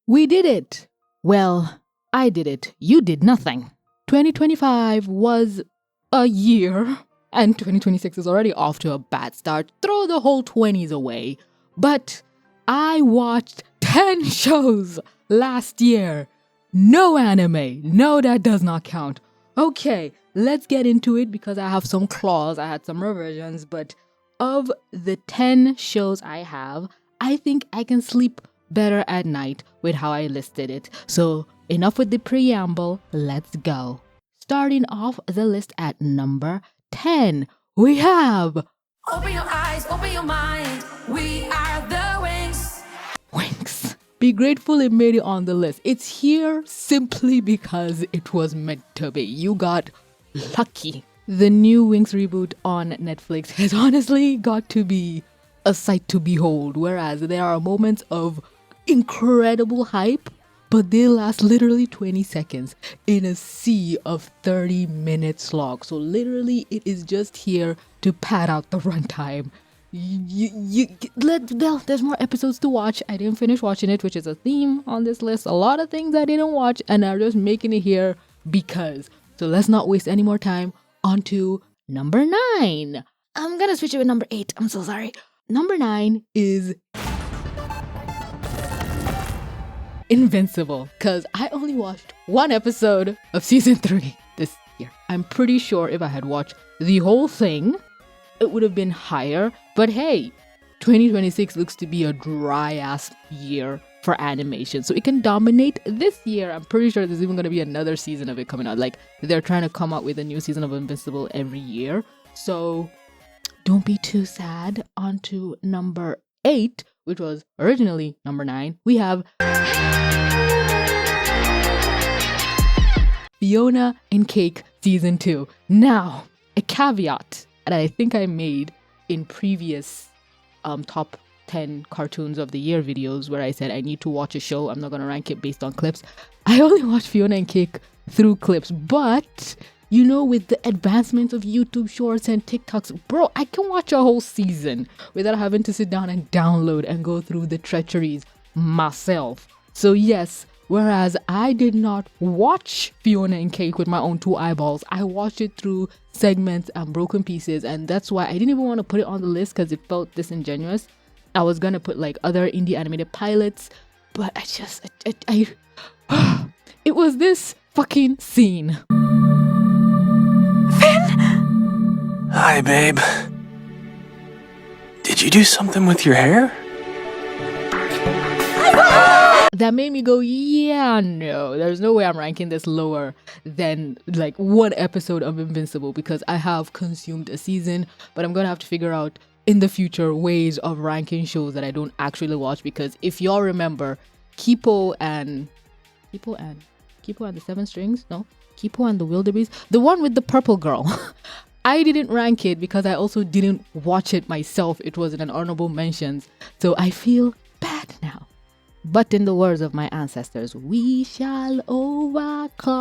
We did it! Well, I did it. You did nothing. 2025 was a year, and 2026 is already off to a bad start. Throw the whole 20s away. But I watched 10 shows last year. No anime. No, that does not count. Okay, let's get into it because I have some claws. I had some revisions, but of the 10 shows I have, I think I can sleep better at night with how I listed it. So enough with the preamble, let's go. Starting off the list at number 10, we have... Open your eyes, open your mind, we are the Winx. Winx. Be grateful it made it on the list. It's here simply because it was meant to be. You got lucky. The new Winx reboot on Netflix has honestly got to be a sight to behold, whereas there are moments of incredible hype, but they last literally 20 seconds in a sea of 30 minutes long. So literally it is just here to pad out the runtime. There's more episodes to watch. I didn't finish watching it, which is a theme on this list. A lot of things I didn't watch and I'm just making it here because. So let's not waste any more time. On to number 9. I'm gonna switch it with number 8. I'm so sorry. Number 9 is Invincible, because I only watched one episode of season 3 this year. I'm pretty sure if I had watched the whole thing, it would have been higher. But hey, 2026 looks to be a dry ass year for animation, so it can dominate this year. I'm pretty sure there's even going to be another season of it coming out. Like, they're trying to come out with a new season of Invincible every year, so don't be too sad. On to number 8, which was originally number 9. We have Fiona and Cake Season 2. Now, a caveat that I think I made in previous top 10 cartoons of the year videos where I said I need to watch a show. I'm not going to rank it based on clips. I only watched Fiona and Cake through clips, but you know, with the advancements of YouTube Shorts and TikToks, bro, I can watch a whole season without having to sit down and download and go through the treacheries myself. So yes, whereas I did not watch Fiona and Cake with my own 2 eyeballs, I watched it through segments and broken pieces, and that's why I didn't even want to put it on the list because it felt disingenuous. I was gonna put like other indie animated pilots, but I it was this fucking scene. Hi, babe. Did you do something with your hair? That made me go, yeah, no, there's no way I'm ranking this lower than like one episode of Invincible because I have consumed a season, but I'm gonna have to figure out in the future ways of ranking shows that I don't actually watch, because if y'all remember Kipo and the 7 Strings, no, Kipo and the Wildebeest, the one with the purple girl. I didn't rank it because I also didn't watch it myself. It was in an honorable mentions, so I feel bad now. But in the words of my ancestors, we shall overcome.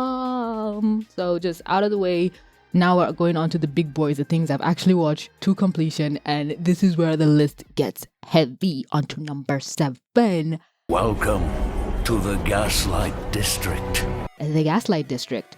So just out of the way, now we're going on to the big boys, the things I've actually watched to completion, and this is where the list gets heavy. Onto number 7. Welcome to the Gaslight District. The Gaslight District.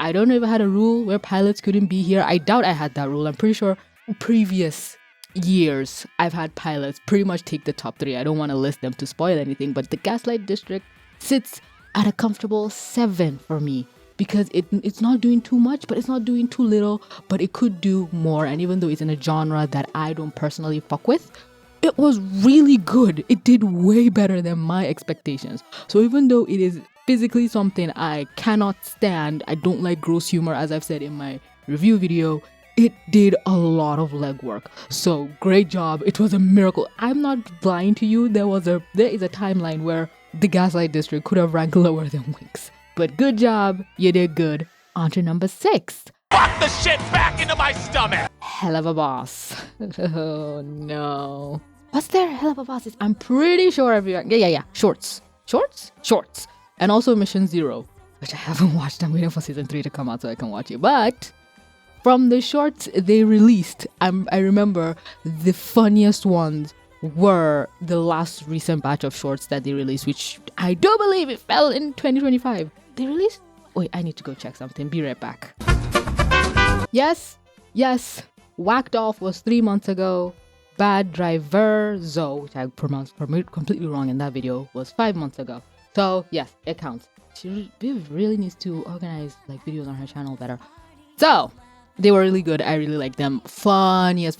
I don't know if I had a rule where pilots couldn't be here. I doubt I had that rule. I'm pretty sure previous years I've had pilots pretty much take the top 3. I don't want to list them to spoil anything, but the Gaslight District sits at a comfortable 7 for me because it's not doing too much, but it's not doing too little, but it could do more. And even though it's in a genre that I don't personally fuck with, it was really good. It did way better than my expectations. So even though it is physically something I cannot stand, I don't like gross humor, as I've said in my review video, it did a lot of legwork. So great job. It was a miracle. I'm not lying to you. There is a timeline where the Gaslight District could have ranked lower than Winx. But good job. You did good. On to number 6. Fuck the shit back into my stomach! Helluva Boss. Oh no. What's there? Helluva Boss is, I'm pretty sure everyone. Yeah. Shorts. And also Mission Zero, which I haven't watched. I'm waiting for season 3 to come out so I can watch it. But from the shorts they released, I remember the funniest ones were the last recent batch of shorts that they released, which I do believe it fell in 2025. They released? Wait, I need to go check something. Be right back. Yes. Whacked Off was 3 months ago. Bad Driver Zo, which I pronounced completely wrong in that video, was 5 months ago. So yes, it counts. She really needs to organize like videos on her channel better. So they were really good. I really liked them. Funniest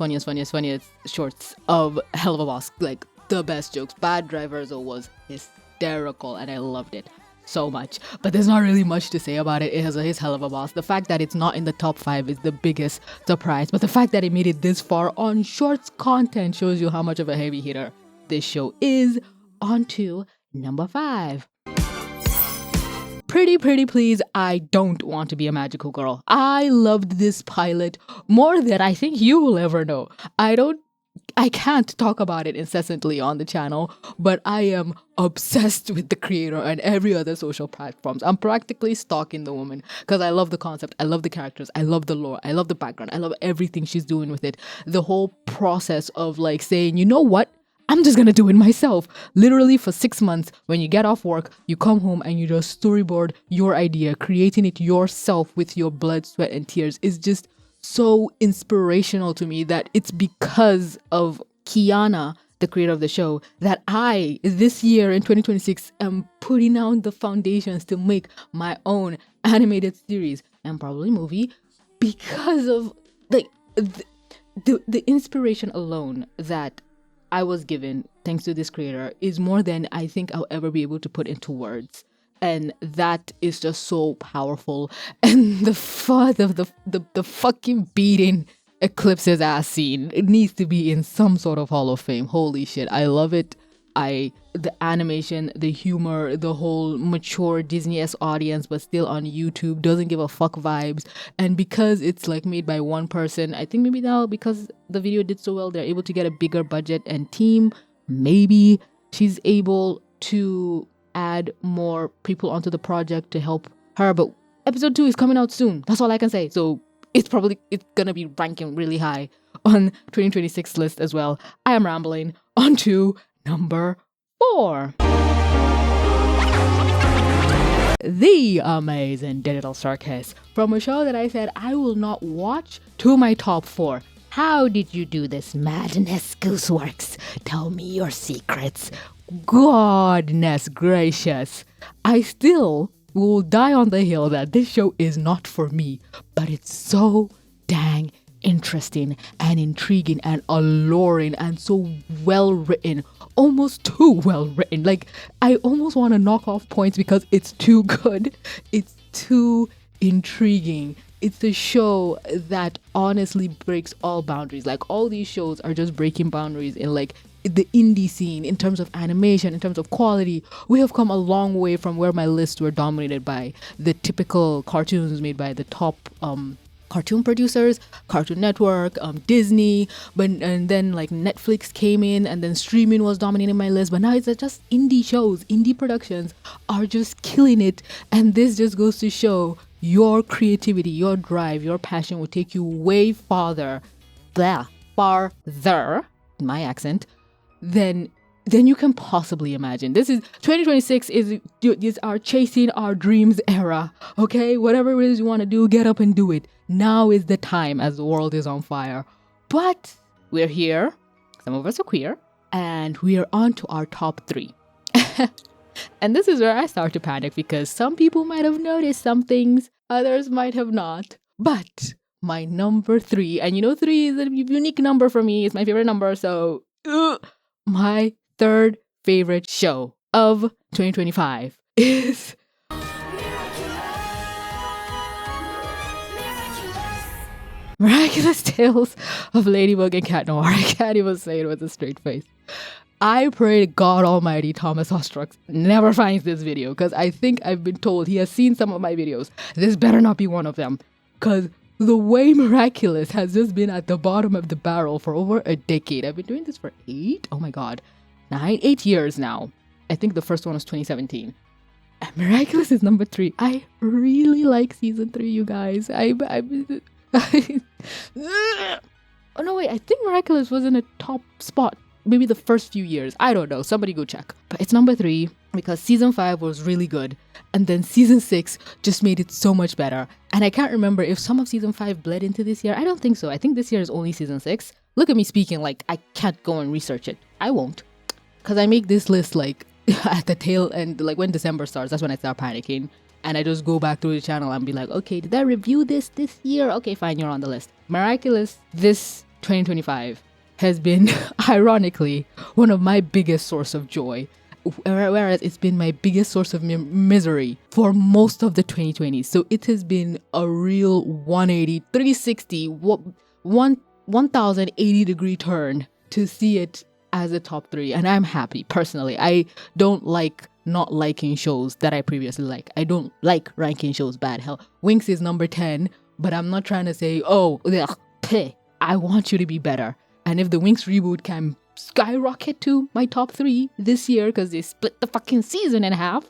shorts of Helluva Boss. Like the best jokes. Bad Driver Zo was hysterical and I loved it so much. But there's not really much to say about it. It has his Helluva Boss. The fact that it's not in the top 5 is the biggest surprise. But the fact that it made it this far on shorts content shows you how much of a heavy hitter this show is. On to number 5. Pretty Please, I Don't Want to Be a Magical Girl. I loved this pilot more than I think you will ever know. I can't talk about it incessantly on the channel, but I am obsessed with the creator and every other social platforms. I'm practically stalking the woman because I love the concept, I love the characters, I love the lore, I love the background, I love everything she's doing with it. The whole process of like saying, you know what? I'm just gonna do it myself. Literally for 6 months, when you get off work, you come home and you just storyboard your idea, creating it yourself with your blood, sweat, and tears is just so inspirational to me that it's because of Kiana, the creator of the show, that I, this year in 2026, am putting down the foundations to make my own animated series and probably movie because of like the inspiration alone that I was given thanks to this creator is more than I think I'll ever be able to put into words. And that is just so powerful. And the fucking beating Eclipse's ass scene, it needs to be in some sort of Hall of Fame. Holy shit, I love it. The animation, the humor, the whole mature Disney-esque audience, but still on YouTube, doesn't give a fuck vibes. And because it's like made by one person, I think maybe now because the video did so well, they're able to get a bigger budget and team. Maybe she's able to add more people onto the project to help her. But episode 2 is coming out soon. That's all I can say. So it's gonna be ranking really high on 2026 list as well. I am rambling. On to number 4. The Amazing Digital Circus, from a show that I said I will not watch to my top 4. How did you do this madness, Gooseworks? Tell me your secrets. Goodness gracious. I still will die on the hill that this show is not for me, but it's so dang interesting and intriguing and alluring and so well written, almost too well written. Like I almost want to knock off points because it's too good. It's too intriguing. It's a show that honestly breaks all boundaries. Like all these shows are just breaking boundaries in like the indie scene in terms of animation, in terms of quality. We have come a long way from where my lists were dominated by the typical cartoons made by the top cartoon producers, Cartoon Network, Disney, and then like Netflix came in and then streaming was dominating my list. But now it's just indie shows, indie productions are just killing it. And this just goes to show your creativity, your drive, your passion will take you way farther, my accent, than you can possibly imagine. This is 2026 is our chasing our dreams era. Okay, whatever it is you want to do, get up and do it. Now is the time as the world is on fire. But we're here. Some of us are queer, and we are on to our top 3. And this is where I start to panic because some people might have noticed some things, others might have not. But my number 3, and you know 3 is a unique number for me. It's my favorite number. So my third favorite show of 2025 is Miraculous Tales of Ladybug and Cat Noir. I can't even say it with a straight face. I pray to God Almighty Thomas Ostrux never finds this video because I think I've been told he has seen some of my videos. This better not be one of them because the way Miraculous has just been at the bottom of the barrel for over a decade. I've been doing this for 8 years now. I think the first one was 2017. And Miraculous is number 3. I really like season 3, you guys. Oh no, wait, I think Miraculous was in a top spot maybe the first few years. I don't know. Somebody go check. But it's number 3 because season 5 was really good. And then season 6 just made it so much better. And I can't remember if some of season 5 bled into this year. I don't think so. I think this year is only season 6. Look at me speaking like I can't go and research it. I won't. Because I make this list like at the tail end, like when December starts, that's when I start panicking. And I just go back to the channel and be like, okay, did I review this year? Okay, fine, you're on the list. Miraculous, this 2025 has been, ironically, one of my biggest source of joy. Whereas it's been my biggest source of misery for most of the 2020s. So it has been a real 180, 360, 1080 degree turn to see it as a top 3. And I'm happy, personally. I don't like not liking shows that I previously liked. I don't like ranking shows bad. Hell, Winx is number 10, but I'm not trying to say, oh, ugh, I want you to be better. And if the Winx reboot can skyrocket to my top 3 this year because they split the fucking season in half,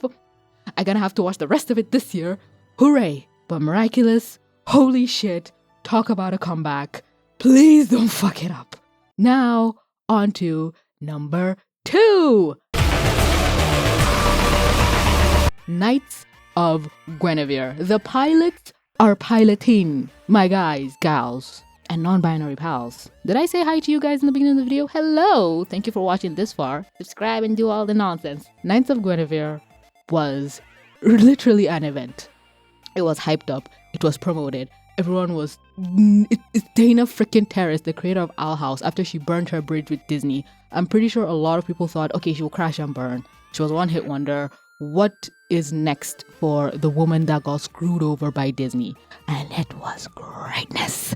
I'm gonna have to watch the rest of it this year. Hooray! But Miraculous, holy shit, talk about a comeback. Please don't fuck it up. Now, on to number 2. Knights of Gwennavir. The pilots are piloting, my guys, gals, and non-binary pals. Did I say hi to you guys in the beginning of the video? Hello! Thank you for watching this far. Subscribe and do all the nonsense. Knights of Gwennavir was literally an event. It was hyped up. It was promoted. Everyone was... It's Dana freaking Terrace, the creator of Owl House, after she burned her bridge with Disney. I'm pretty sure a lot of people thought, okay, she will crash and burn. She was a one-hit wonder. What is next for the woman that got screwed over by Disney? And it was greatness.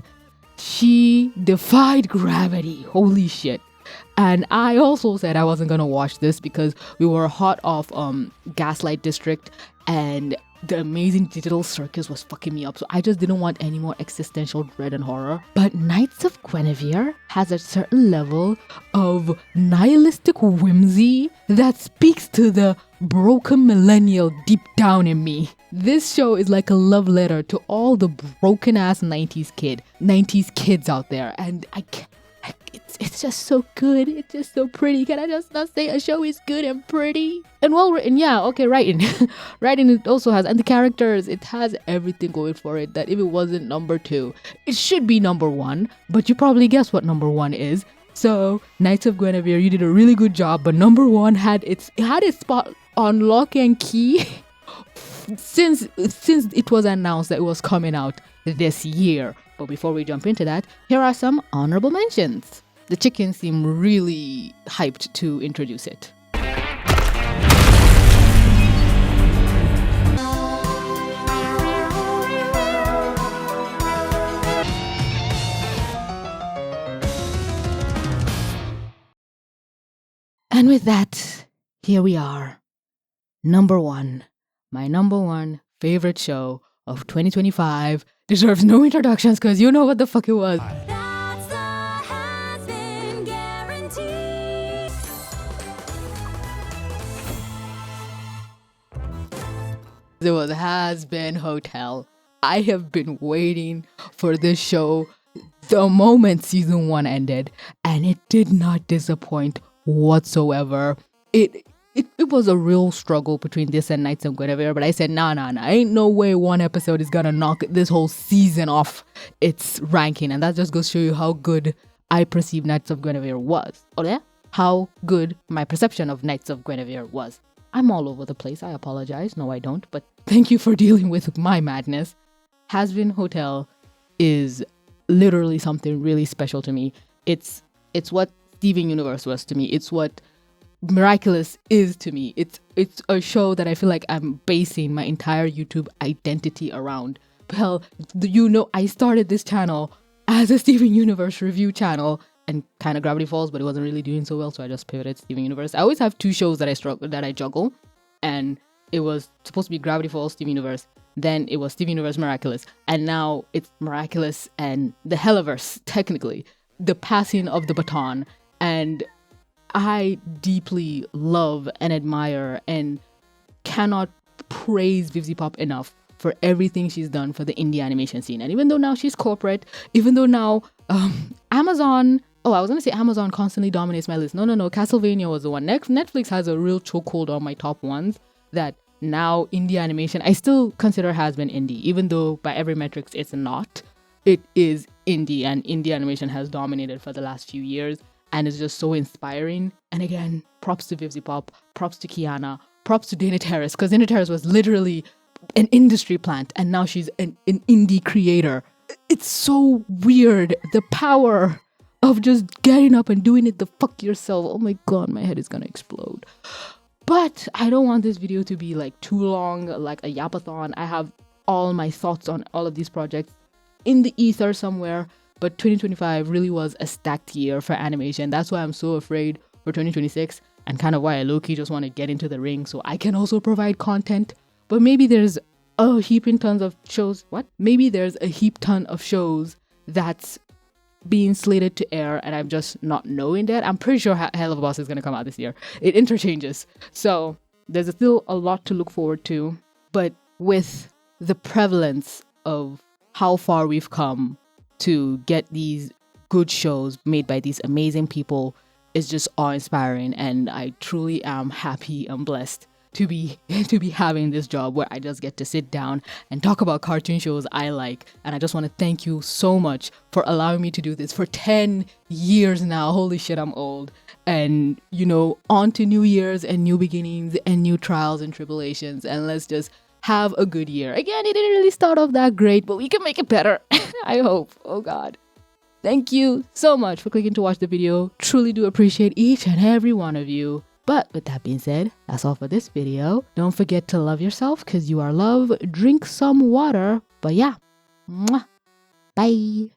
She defied gravity. Holy shit. And I also said I wasn't gonna watch this because we were hot off Gaslight District and the amazing digital circus was fucking me up. So I just didn't want any more existential dread and horror. But Knights of Gwennavir has a certain level of nihilistic whimsy that speaks to the broken millennial deep down in me. This show is like a love letter to all the broken ass 90s kids out there. And it's just so good. It's just so pretty. Can I just not say a show is good and pretty and well written? Yeah, okay, writing. Writing it also has, and the characters, it has everything going for it that if it wasn't number 2, it should be number 1. But you probably guess what number 1 is. So Knights of Gwennavir, you did a really good job. But number 1 had its spot on lock and key since it was announced that it was coming out this year. But before we jump into that, here are some honorable mentions. The chickens seem really hyped to introduce it. And with that, here we are. Number 1. My number 1 favorite show of 2025 deserves no introductions because you know what the fuck it was. That's the Hazbin guarantee. It was Hazbin Hotel. I have been waiting for this show the moment season 1 ended, and it did not disappoint whatsoever. It was a real struggle between this and Knights of Gwennavir, but I said, nah, ain't no way one episode is gonna knock this whole season off its ranking, and that just goes to show you how good I perceive Knights of Gwennavir was. Oh yeah? How good my perception of Knights of Gwennavir was. I'm all over the place, I apologize. No, I don't, but thank you for dealing with my madness. Hazbin Hotel is literally something really special to me. It's what Steven Universe was to me. It's what Miraculous is to me. It's a show that I feel like I'm basing my entire YouTube identity around. Hell, you know, I started this channel as a Steven Universe review channel and kind of Gravity Falls, but it wasn't really doing so well, so I just pivoted to Steven Universe. I always have 2 shows that I juggle, and it was supposed to be Gravity Falls, Steven Universe, then it was Steven Universe Miraculous, and now it's Miraculous and the Helluverse, technically, the passing of the baton. And I deeply love and admire and cannot praise Vivzy Pop enough for everything she's done for the indie animation scene. And even though now she's corporate, even though now Amazon Oh, I was gonna say Amazon constantly dominates my list. No. Castlevania was the one. Netflix has a real chokehold on my top ones that now indie animation, I still consider Hazbin indie, even though by every metrics it's not. It is indie, and indie animation has dominated for the last few years, and it's just so inspiring. And again, props to Vivzy Pop, props to Kiana, props to Dana Terrace, because Dana Terrace was literally an industry plant, and now she's an indie creator. It's so weird, the power of just getting up and doing it the fuck yourself. Oh my god, my head is gonna explode. But I don't want this video to be like too long, like a yapathon. I have all my thoughts on all of these projects in the ether somewhere, but 2025 really was a stacked year for animation. That's why I'm so afraid for 2026, and kind of why I low-key just want to get into the ring so I can also provide content. But maybe there's a heap ton of shows. Maybe there's a heap ton of shows that's being slated to air and I'm just not knowing that. I'm pretty sure Helluva Boss is going to come out this year. It interchanges. So there's still a lot to look forward to. But with the prevalence of how far we've come to get these good shows made by these amazing people, is just awe-inspiring. And I truly am happy and blessed to be having this job where I just get to sit down and talk about cartoon shows I like. And I just want to thank you so much for allowing me to do this for 10 years now. Holy shit, I'm old. And on to new years and new beginnings and new trials and tribulations, and let's just have a good year. Again, it didn't really start off that great, but we can make it better. I hope. Oh god. Thank you so much for clicking to watch the video. Truly do appreciate each and every one of you. But with that being said, that's all for this video. Don't forget to love yourself because you are love. Drink some water. But yeah, mwah. Bye.